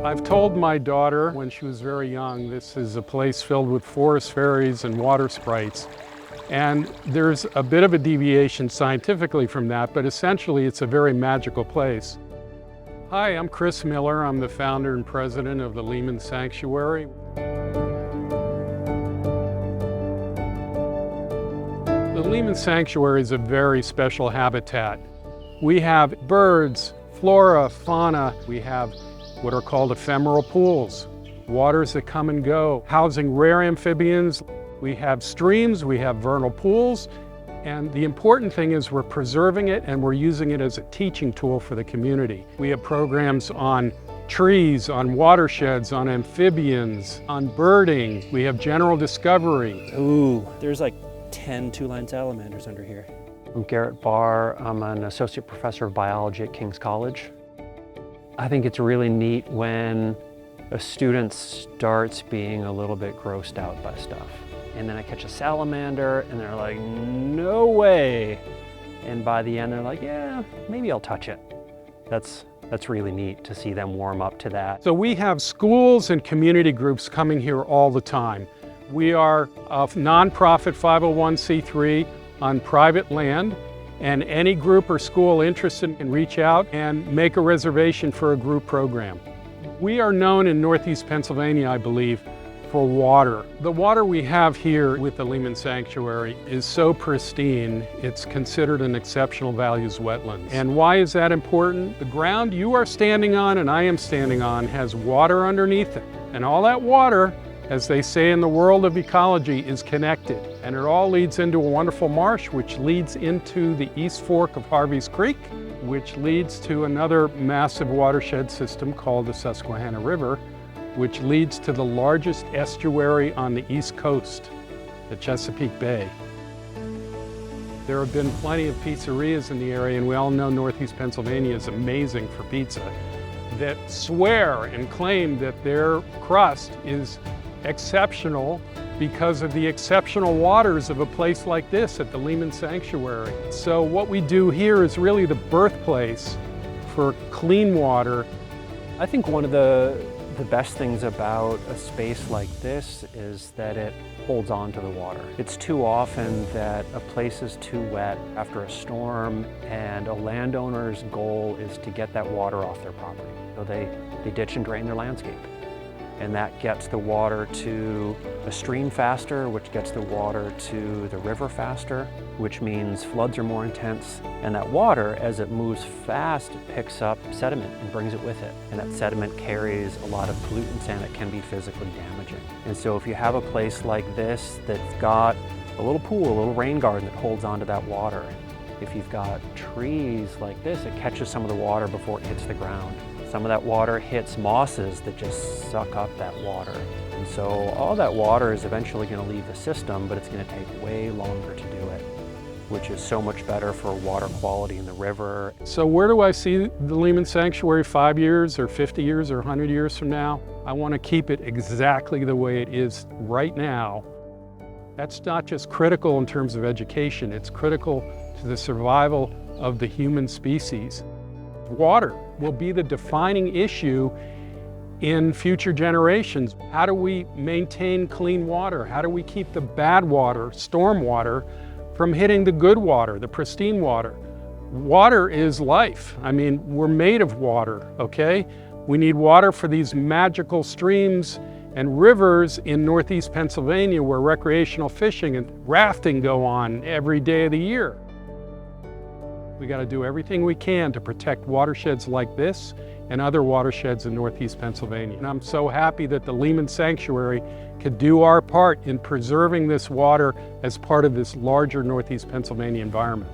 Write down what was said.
I've told my daughter when she was very young, this is a place filled with forest fairies and water sprites. And there's a bit of a deviation scientifically from that, but essentially it's a very magical place. Hi, I'm Chris Miller. I'm the founder and president of the Lehman Sanctuary. The Lehman Sanctuary is a very special habitat. We have birds, flora, fauna. We have what are called ephemeral pools, waters that come and go, housing rare amphibians. We have streams, we have vernal pools, and the important thing is we're preserving it and we're using it as a teaching tool for the community. We have programs on trees, on watersheds, on amphibians, on birding. We have general discovery. Ooh, there's like 10 two-line salamanders under here. I'm Garrett Barr. I'm an associate professor of biology at King's College. I think it's really neat when a student starts being a little bit grossed out by stuff. And then I catch a salamander and they're like, no way. And by the end they're like, yeah, maybe I'll touch it. That's really neat to see them warm up to that. So we have schools and community groups coming here all the time. We are a nonprofit 501c3 on private land, and any group or school interested can reach out and make a reservation for a group program. We are known in Northeast Pennsylvania, I believe, for water. The water we have here with the Lehman Sanctuary is so pristine, it's considered an exceptional values wetlands. And why is that important? The ground you are standing on and I am standing on has water underneath it. And all that water, as they say in the world of ecology, is connected. And it all leads into a wonderful marsh, which leads into the East Fork of Harvey's Creek, which leads to another massive watershed system called the Susquehanna River, which leads to the largest estuary on the East Coast, the Chesapeake Bay. There have been plenty of pizzerias in the area, and we all know Northeast Pennsylvania is amazing for pizza, that swear and claim that their crust is exceptional because of the exceptional waters of a place like this at the Lehman Sanctuary. So what we do here is really the birthplace for clean water. I think one of the best things about a space like this is that it holds on to the water. It's too often that a place is too wet after a storm and a landowner's goal is to get that water off their property. So they ditch and drain their landscape. And that gets the water to a stream faster, which gets the water to the river faster, which means floods are more intense. And that water, as it moves fast, it picks up sediment and brings it with it. And that sediment carries a lot of pollutants and it can be physically damaging. And so if you have a place like this that's got a little pool, a little rain garden that holds onto that water, if you've got trees like this, it catches some of the water before it hits the ground. Some of that water hits mosses that just suck up that water. And so all that water is eventually going to leave the system, but it's going to take way longer to do it, which is so much better for water quality in the river. So where do I see the Lehman Sanctuary 5 years or 50 years or 100 years from now? I want to keep it exactly the way it is right now. That's not just critical in terms of education, it's critical to the survival of the human species. Water will be the defining issue in future generations. How do we maintain clean water? How do we keep the bad water, storm water, from hitting the good water, the pristine water? Water is life. I mean, we're made of water, okay? We need water for these magical streams and rivers in Northeast Pennsylvania where recreational fishing and rafting go on every day of the year. We got to do everything we can to protect watersheds like this and other watersheds in Northeast Pennsylvania. And I'm so happy that the Lehman Sanctuary could do our part in preserving this water as part of this larger Northeast Pennsylvania environment.